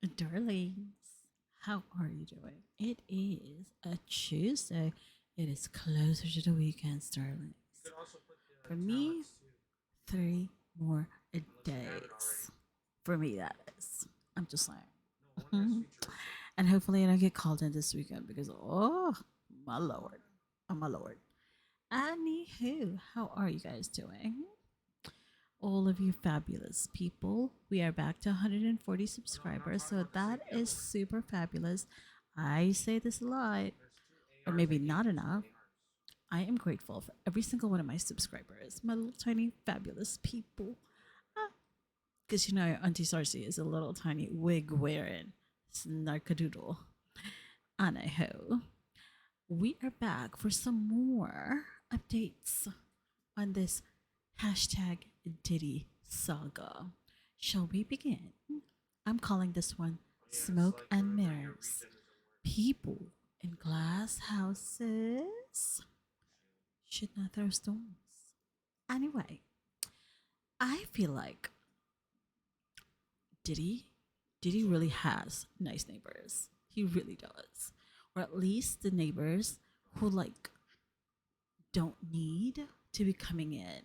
Darlings, how are you doing? It is a Tuesday. It is closer to the weekends, darlings. For me, 3 more days. For me, that is. I'm just saying. And hopefully I don't get called in this weekend because, oh, my lord. Oh, my lord. Anywho, how are you guys doing? All of you fabulous people. We are back to 140 subscribers, so that is super fabulous. I say this a lot, or maybe not enough. I am grateful for every single one of my subscribers, my little tiny fabulous people. Because you know, Auntie Sarcy is a little tiny wig wearing snarkadoodle. Anaho. We are back for some more updates on this hashtag Diddy saga. Shall we begin? I'm calling this one Smoke and Mirrors. People in glass houses should not throw stones. Anyway, I feel like Diddy, Diddy really has nice neighbors. He really does. Or at least the neighbors who like don't need to be coming in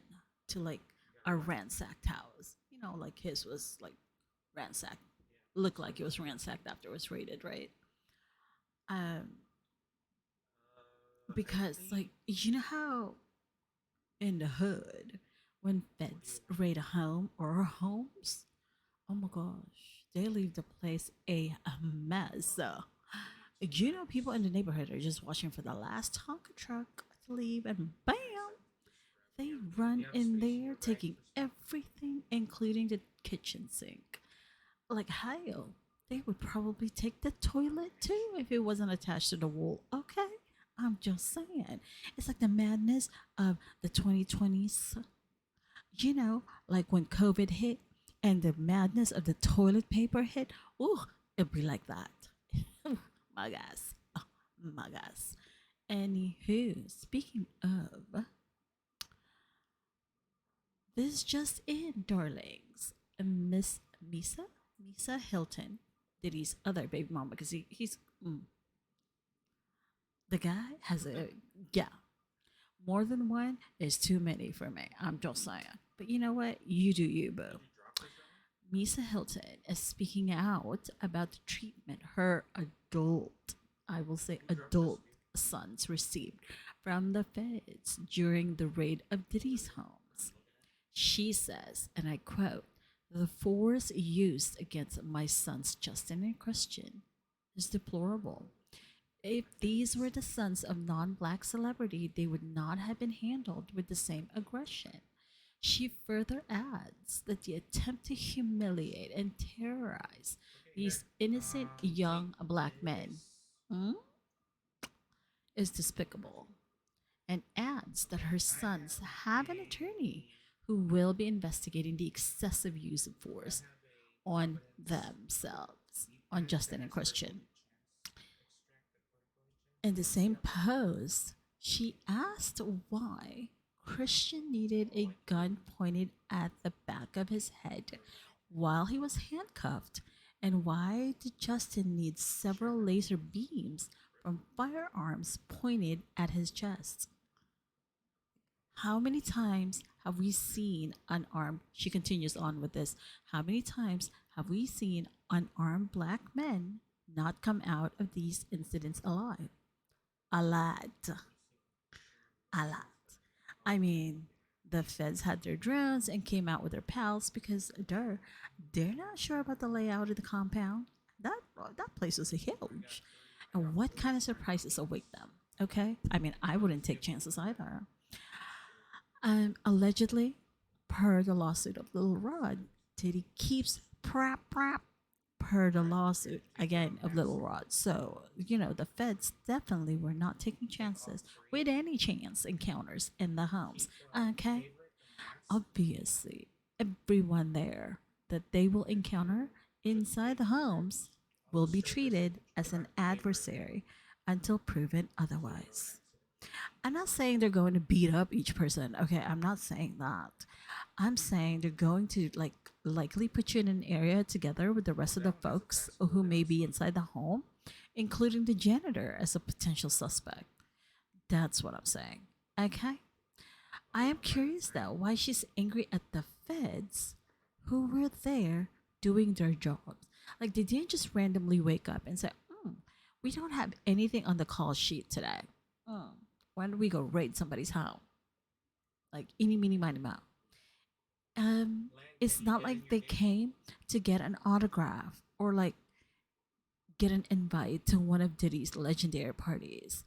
to like a ransacked house. You know, like his was like ransacked, looked like it was ransacked after it was raided, right? Um, because like you know how in the hood when feds raid a home or homes, oh my gosh, they leave the place a mess. You know, people in the neighborhood are just watching for the last Tonka truck to leave, and bam, they run in there, taking everything, including the kitchen sink. Like, hell, they would probably take the toilet too if it wasn't attached to the wall. Okay? I'm just saying. It's like the madness of the 2020s. You know, like when COVID hit and the madness of the toilet paper hit. Ooh, it'd be like that. My guys. Oh, my guys. Anywho, speaking of, this just in, darlings. Miss Misa Hilton, Diddy's other baby mama, because he's the guy has a yeah. More than one is too many for me. I'm just saying. But you know what? You do you, boo. Misa Hilton is speaking out about the treatment her adult, I will say adult sons received from the feds during the raid of Diddy's homes. She says, and I quote, the force used against my sons, Justin and Christian, is deplorable. If these were the sons of non black celebrity, they would not have been handled with the same aggression. She further adds that the attempt to humiliate and terrorize these innocent young black men mm, is despicable, and adds that her sons have an attorney who will be investigating the excessive use of force on themselves, on Justin and Christian. In the same post, she asked why Christian needed a gun pointed at the back of his head while he was handcuffed, and why did Justin need several laser beams from firearms pointed at his chest. How many times have we seen unarmed? She continues on with this. How many times have we seen unarmed black men not come out of these incidents alive? A lot. A lot. I mean, the feds had their drones and came out with their pals because they're not sure about the layout of the compound. That place was huge. And what kind of surprises await them? Okay? I mean, I wouldn't take chances either. Allegedly, per the lawsuit of Little Rod, Diddy keeps prap per the lawsuit again of Little Rod. So, you know, the feds definitely were not taking chances with any chance encounters in the homes. Okay? Obviously, everyone there that they will encounter inside the homes will be treated as an adversary until proven otherwise. I'm not saying they're going to beat up each person. Okay, I'm not saying that. I'm saying they're going to like likely put you in an area together with the rest of the folks who may be inside the home, including the janitor as a potential suspect. That's what I'm saying. Okay? I am curious though why she's angry at the feds who were there doing their jobs. Like they didn't just randomly wake up and say, we don't have anything on the call sheet today. Hmm, why don't we go raid somebody's house? Like any, meeny, miny, mouse. Um, it's not like they came to get an autograph or like get an invite to one of Diddy's legendary parties.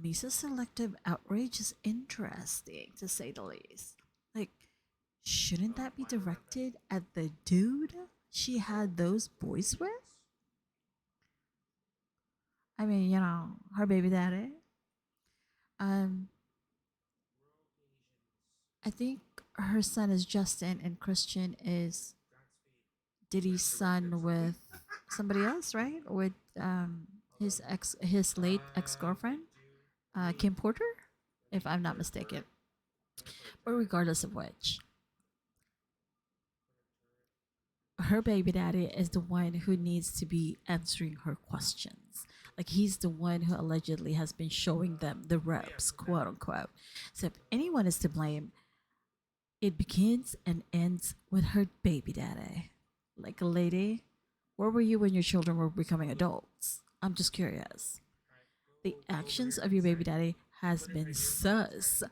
Misa's selective outrage is interesting to say the least. Like, shouldn't that be directed at the dude she had those boys with? I mean, her baby daddy. Um, I think her son is Justin and Christian is Diddy's son with somebody else, right? With his late ex girlfriend, Kim Porter, if I'm not mistaken. But regardless of which, her baby daddy is the one who needs to be answering her questions. Like he's the one who allegedly has been showing them the ropes, quote unquote. So if anyone is to blame, it begins and ends with her baby daddy. Like a lady, where were you when your children were becoming adults? I'm just curious. The actions of your baby daddy has been sus.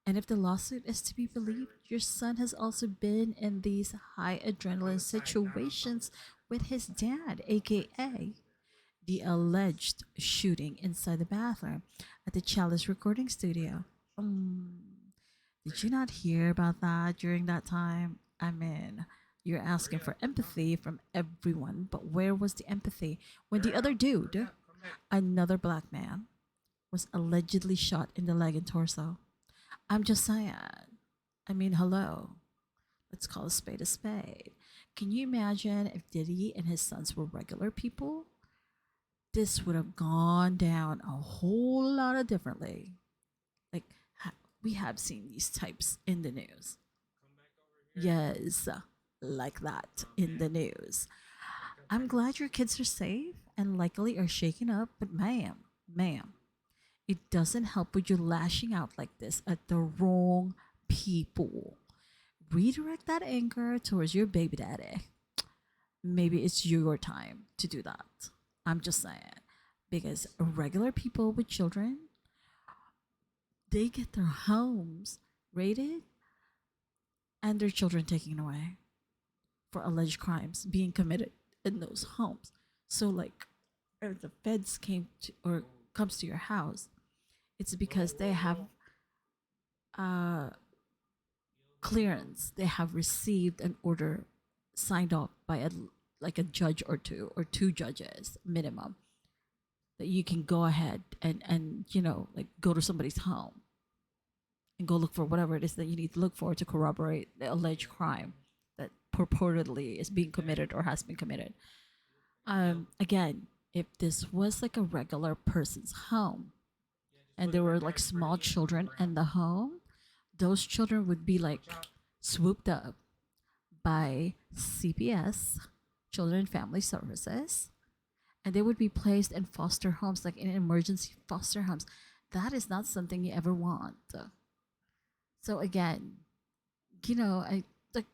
And if the lawsuit is to be believed, your son has also been in these high adrenaline situations with his dad, aka the alleged shooting inside the bathroom at the Chalice recording studio. Did you not hear about that during that time? I mean, you're asking for empathy from everyone, but where was the empathy when the other dude, another black man, was allegedly shot in the leg and torso? I'm just saying. I mean, hello. Let's call a spade a spade. Can you imagine if Diddy and his sons were regular people? This would have gone down a whole lot of differently. Like, we have seen these types in the news. Yes, like that in the news. I'm glad your kids are safe and likely are shaken up, but ma'am, it doesn't help with you lashing out like this at the wrong people. Redirect that anger towards your baby daddy. Maybe it's your time to do that. I'm just saying. Because regular people with children, they get their homes raided and their children taken away for alleged crimes being committed in those homes. So like if the feds came to or comes to your house, it's because they have uh clearance. They have received an order signed off by a judge or two judges minimum that you can go ahead and like go to somebody's home and go look for whatever it is that you need to look for to corroborate the alleged crime that purportedly is being committed or has been committed. Again, if this was like a regular person's home and there were like small children in the home, those children would be like swooped up by CPS, Children and Family Services, and they would be placed in foster homes, like in emergency foster homes. That is not something you ever want. So again, I like.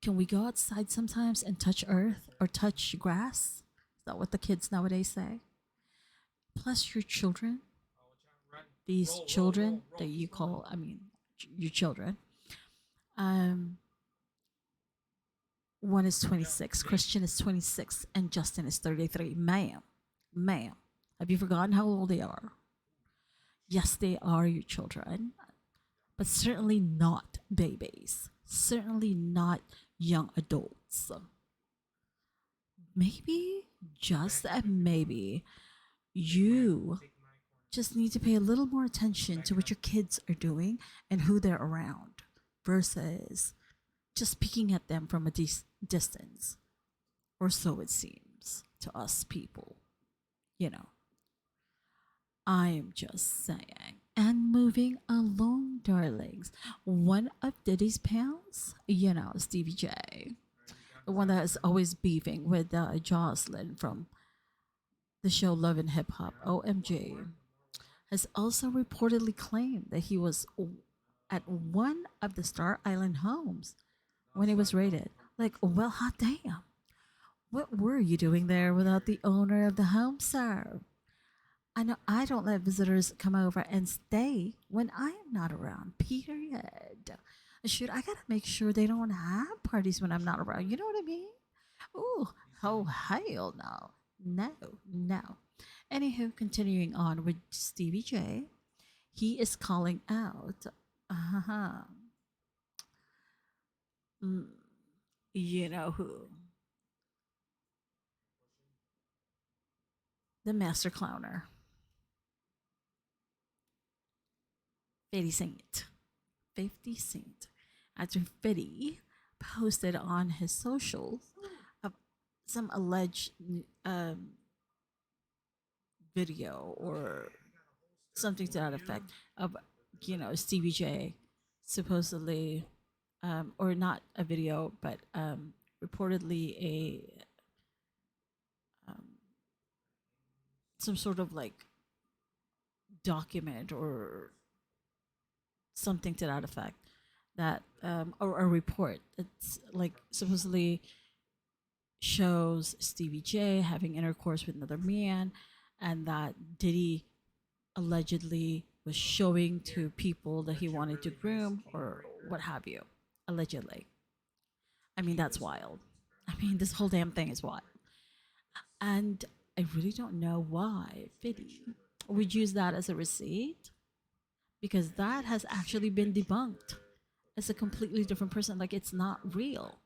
Can we go outside sometimes and touch earth or touch grass? Is that what the kids nowadays say? Plus, your children, these children that you call, I mean, your children. Um, one is 26, Christian is 26, and Justin is 33. Ma'am, have you forgotten how old they are? Yes, they are your children, but certainly not babies. Certainly not young adults. Maybe, just maybe, you just need to pay a little more attention to what your kids are doing and who they're around versus just peeking at them from a distance. Or so it seems to us people, you know. I'm just saying. And moving along, darlings. One of Diddy's pals, Stevie J, the one that is always beefing with Jocelyn from the show Love and Hip Hop, OMG, has also reportedly claimed that he was at one of the Star Island homes when it was raided. Like, well, hot damn. What were you doing there without the owner of the home, sir? I know I don't let visitors come over and stay when I am not around, period. Shoot, I gotta make sure they don't have parties when I'm not around. You know what I mean? Ooh, oh, hell no. No, no. Anywho, continuing on with Stevie J, he is calling out, uh-huh, mm, you know who? The master clowner, 50 Cent. 50 Cent. After 50 posted on his socials of some alleged um, video or something to that effect of, Stevie J supposedly, or not a video, but reportedly um, some sort of like document or something to that effect that or a report that's like supposedly shows Stevie J having intercourse with another man, and that Diddy allegedly was showing to people that he wanted to groom or what have you, allegedly. I mean, that's wild. I mean, this whole damn thing is wild. And I really don't know why Fiddy would use that as a receipt, because that has actually been debunked as a completely different person. Like, it's not real.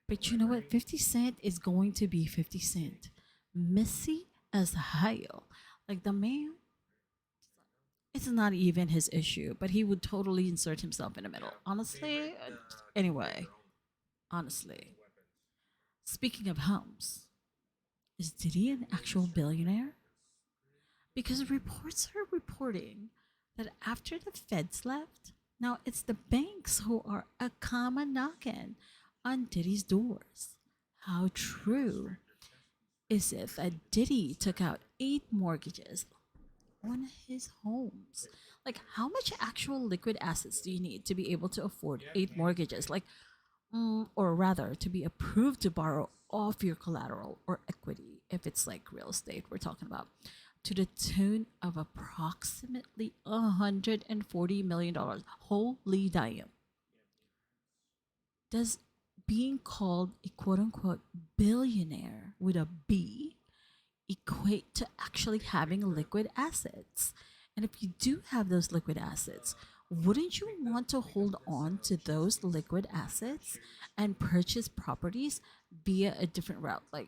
But you know what? 50 Cent is going to be 50 Cent. Messy as hell. Like, the man, it's not even his issue, but he would totally insert himself in the middle. Honestly, anyway, honestly. Speaking of homes, is Diddy an actual billionaire? Because reports are reporting that after the feds left, now it's the banks who are a comma knocking on Diddy's doors. How true is it that Diddy took out 8 mortgages on his homes? Like, how much actual liquid assets do you need to be able to afford 8 mortgages? Like, or rather, to be approved to borrow off your collateral or equity, if it's like real estate we're talking about, to the tune of approximately $140 million. Holy damn. Does being called a quote unquote billionaire with a B equate to actually having liquid assets? And if you do have those liquid assets, wouldn't you want to hold on to those liquid assets and purchase properties via a different route, like,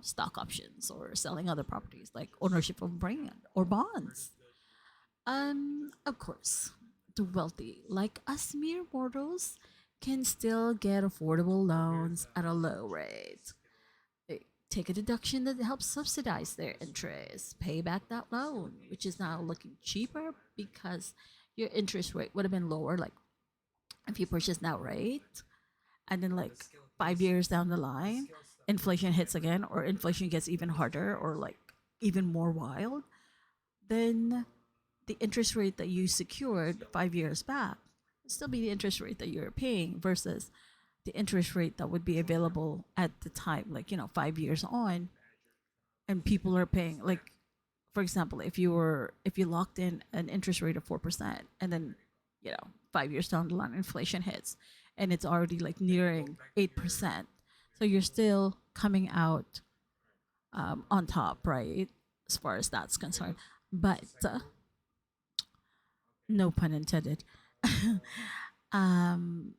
stock options or selling other properties, like ownership of brand or bonds? Of course, the wealthy, like us mere mortals, can still get affordable loans at a low rate. They take a deduction that helps subsidize their interest, pay back that loan, which is now looking cheaper because your interest rate would have been lower, like if you purchase now rate, and then like 5 years down the line, inflation hits again, or inflation gets even harder, or like even more wild, then the interest rate that you secured 5 years back would still be the interest rate that you're paying versus the interest rate that would be available at the time, like, 5 years on, and people are paying like, for example, if you locked in an interest rate of 4%, and then, 5 years down the line inflation hits and it's already like nearing 8%, so you're still coming out on top, right, as far as that's concerned. But no pun intended. um,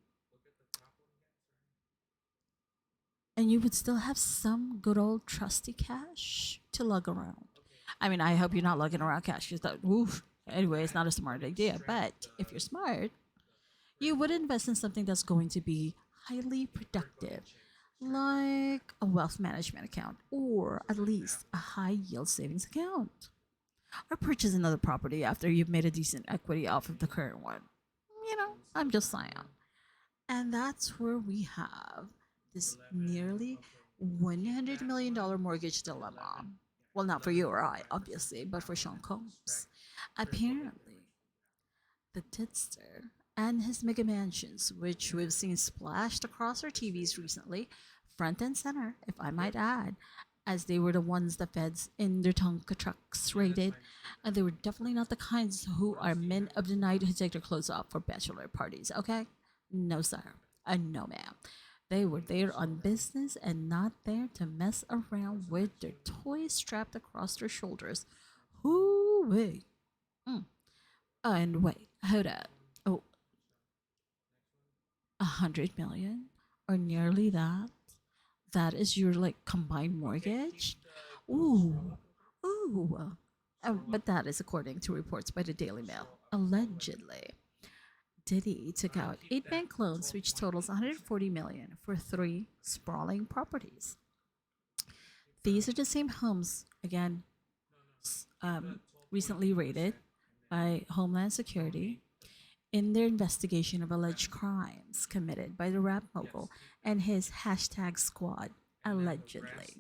and you would still have some good old trusty cash to lug around. I mean, I hope you're not lugging around cash because that, oof. Anyway, it's not a smart idea. But if you're smart, you would invest in something that's going to be highly productive, like a wealth management account or at least a high yield savings account. or purchase another property after you've made a decent equity off of the current one. I'm just saying. And that's where we have this nearly $100 million mortgage dilemma. Well, not for you or I, obviously, but for Sean Combs. Apparently, the tipster and his mega mansions, which we've seen splashed across our TVs recently, front and center, if I might add, as they were the ones the feds in their Tonka trucks raided. And they were definitely not the kinds who are men of the night who take their clothes off for bachelor parties, okay? No, sir. No, ma'am. They were there on business and not there to mess around with their toys strapped across their shoulders. Whoo wee. Mm. And wait, hold up. Oh, 100 million or nearly that. That is your like combined mortgage. Ooh, ooh. But that is according to reports by the Daily Mail. Allegedly, Diddy took out eight bank loans, which totals 140 million for three sprawling properties. These are the same homes again, recently raided by Homeland Security in their investigation of alleged crimes committed by the rap mogul and his hashtag squad, allegedly.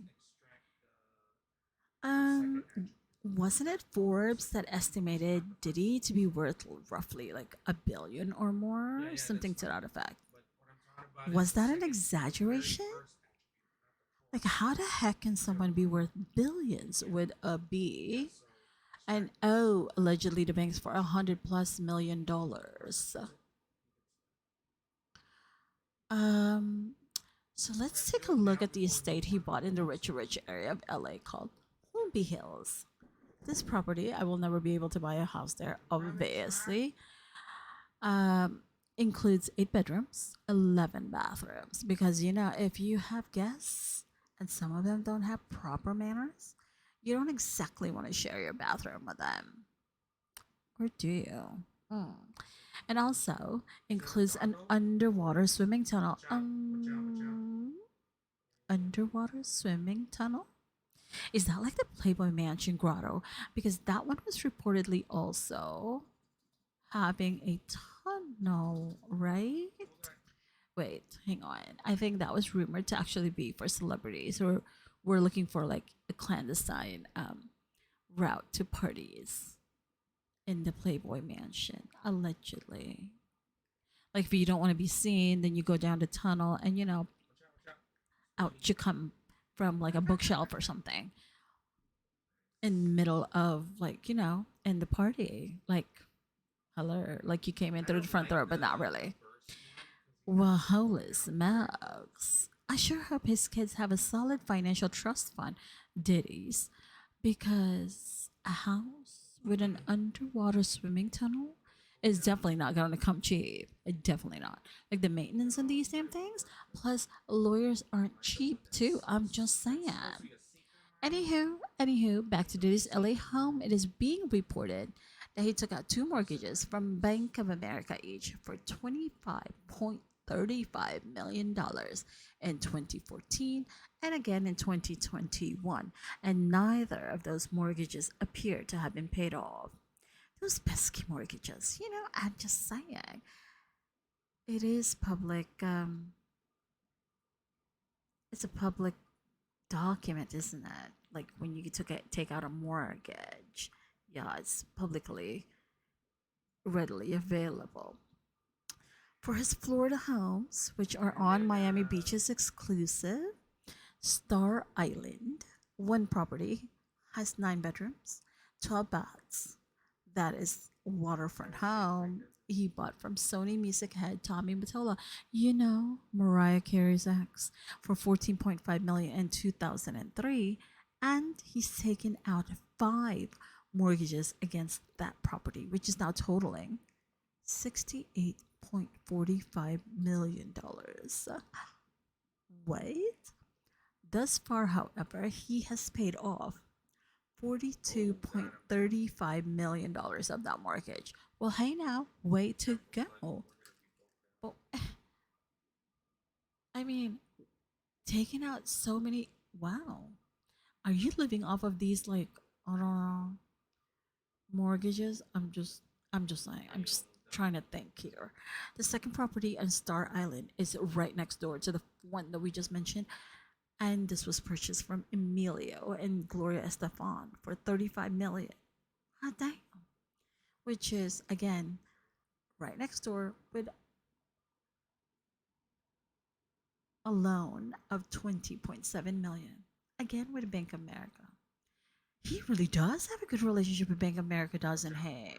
Um, wasn't it Forbes that estimated Diddy to be worth roughly like a billion or more? Something to that effect. Was that an exaggeration? Like, how the heck can someone be worth billions with a B? And oh, allegedly the bank's for $100+ million. Um, so let's take a look at the estate he bought in the rich area of LA called Holmby Hills. This property, I will never be able to buy a house there, obviously. Um, includes 8 bedrooms, 11 bathrooms. Because, if you have guests and some of them don't have proper manners, you don't exactly want to share your bathroom with them. Or do you? Mm. And also includes an underwater swimming tunnel. Underwater swimming tunnel? Is that like the Playboy Mansion grotto? Because that one was reportedly also having a tunnel, right? Wait, hang on. I think that was rumored to actually be for celebrities or we're looking for like a clandestine route to parties in the Playboy Mansion, allegedly. Like if you don't want to be seen, then you go down the tunnel and out you come from like a bookshelf or something in the middle of like, in the party. Like hello. Like you came in through the front door, but not really. Well, holy smokes. I sure hope his kids have a solid financial trust fund, Diddy's, because a house with an underwater swimming tunnel is definitely not going to come cheap. Definitely not. Like the maintenance on these damn things, plus lawyers aren't cheap too. I'm just saying. Anywho, back to Diddy's LA home. It is being reported that he took out two mortgages from Bank of America each for $25.35 million in 2014 and again in 2021, and neither of those mortgages appear to have been paid off. Those pesky mortgages, I'm just saying. It is public. It's a public document, isn't it? Like when you take out a mortgage, yeah, it's publicly readily available. For his Florida homes, which are on Miami Beach's exclusive Star Island, one property has 9 bedrooms, 12 baths. That is waterfront home he bought from Sony Music head Tommy Mottola, Mariah Carey's ex, for 14.5 million in 2003, and he's taken out 5 mortgages against that property, which is now totaling $68.45 million. Wait. Thus far, however, he has paid off $42.35 million of that mortgage. Well, hey now, way to go. Well, I mean, taking out so many. Wow. Are you living off of these, like, I don't know, mortgages. I'm just saying. I'm just trying to think here. The second property on Star Island is right next door to the one that we just mentioned, and this was purchased from Emilio and Gloria Estefan for 35 million. Ah, dang. Which is again right next door with a loan of 20.7 million. Again with Bank of America. He really does have a good relationship with Bank of America, doesn't he?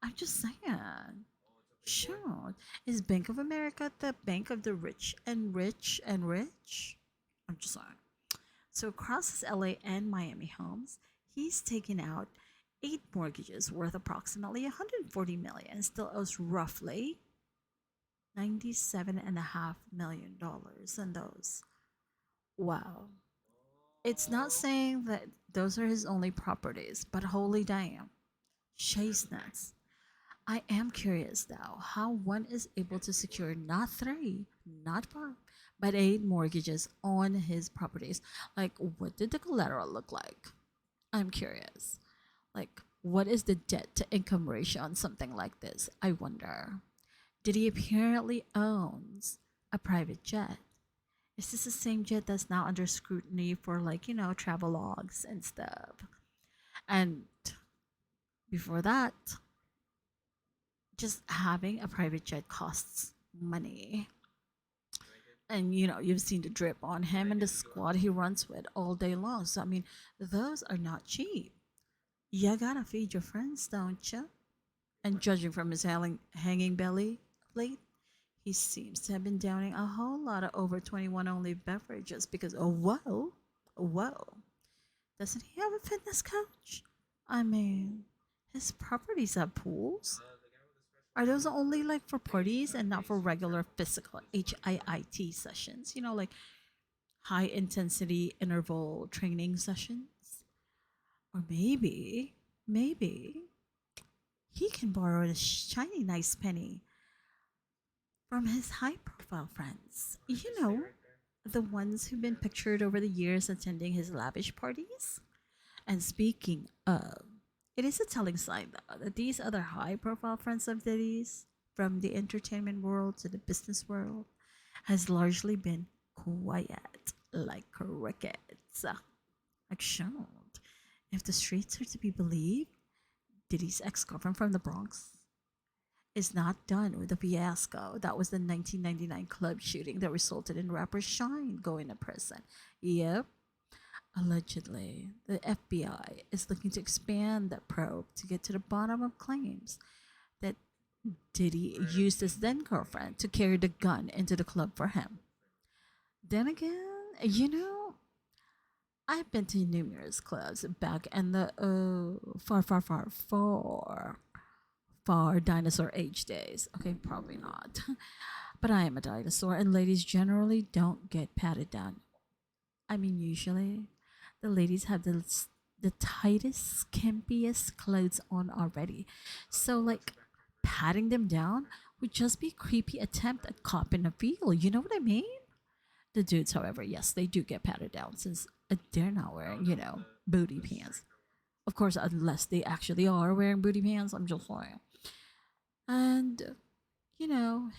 I'm just saying. Sure. Is Bank of America the bank of the rich and rich and rich? I'm just saying. So across his LA and Miami homes, he's taken out eight mortgages worth approximately 140 million, still owes roughly $97.5 million in those. Wow. It's not saying that those are his only properties, but holy damn. Chase nuts. I am curious though how one is able to secure not three, not five, but eight mortgages on his properties. Like, what did the collateral look like? I'm curious. Like, what is the debt to income ratio on something like this? I wonder. Did he apparently owns a private jet? Is this the same jet that's now under scrutiny for travel logs and stuff? And before that, just having a private jet costs money. And you've seen the drip on him and the squad he runs with all day long. So I mean, those are not cheap. You gotta feed your friends, don't you? And judging from his hanging belly plate, he seems to have been downing a whole lot of over 21 only beverages because, oh, whoa, whoa. Doesn't he have a fitness coach? I mean, his properties have pools. Are those only like for parties and not for regular physical HIIT sessions? Like high intensity interval training sessions? Or maybe he can borrow a shiny nice penny from his high profile friends. The ones who've been pictured over the years attending his lavish parties. And speaking of, it is a telling sign though that these other high profile friends of Diddy's, from the entertainment world to the business world, has largely been quiet like crickets. Like, sure, if the streets are to be believed, Diddy's ex girlfriend from the Bronx is not done with the fiasco. That was the 1999 club shooting that resulted in rapper Shine going to prison. Yep. Allegedly, the FBI is looking to expand that probe to get to the bottom of claims that Diddy used his then girlfriend to carry the gun into the club for him. Then again, I've been to numerous clubs back in the far dinosaur age days. Okay, probably not. But I am a dinosaur, and ladies generally don't get patted down. I mean, usually the ladies have the tightest, skimpiest clothes on already. So, like, patting them down would just be a creepy attempt at copping a feel. You know what I mean? The dudes, however, yes, they do get patted down since they're not wearing, booty pants. Of course, unless they actually are wearing booty pants, I'm just saying. And,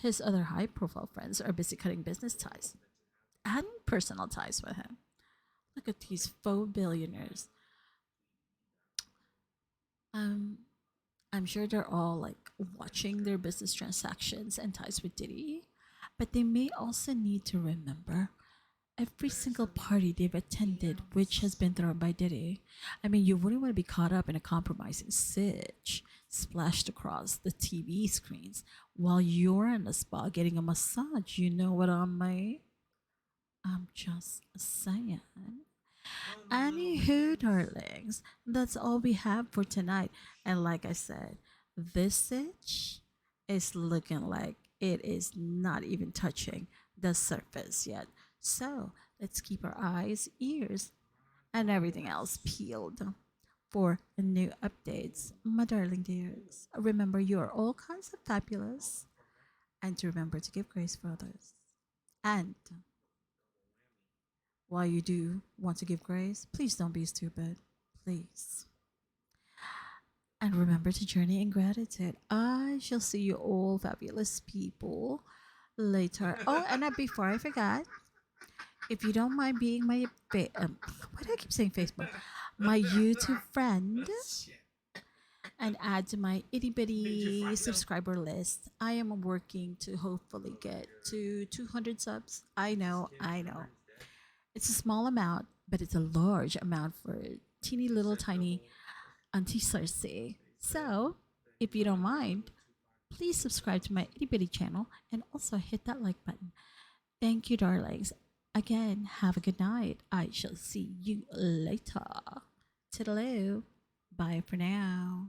his other high profile friends are busy cutting business ties and personal ties with him. Look at these faux billionaires. Um, I'm sure they're all like watching their business transactions and ties with Diddy, but they may also need to remember every single party they've attended which has been thrown by Diddy. I mean, you wouldn't want to be caught up in a compromising sitch splashed across the TV screens while you're in the spa getting a massage. You know what I mean? I'm just saying. Anywho, darlings, that's all we have for tonight. And like I said, this sitch is looking like it is not even touching the surface yet. So let's keep our eyes, ears, and everything else peeled for new updates. My darling dears, remember you are all kinds of fabulous, and to remember to give grace for others. And while you do want to give grace, please don't be stupid. Please. And remember to journey in gratitude. I shall see you all fabulous people later. Oh, and before I forgot, if you don't mind being my why do I keep saying Facebook? My YouTube friend and add to my itty bitty subscriber list. I am working to hopefully get to 200 subs. I know. It's a small amount, but it's a large amount for teeny little tiny Auntie Cersei. So, if you don't mind, please subscribe to my itty bitty channel and also hit that like button. Thank you, darlings. Again, have a good night. I shall see you later. Toodaloo. Bye for now.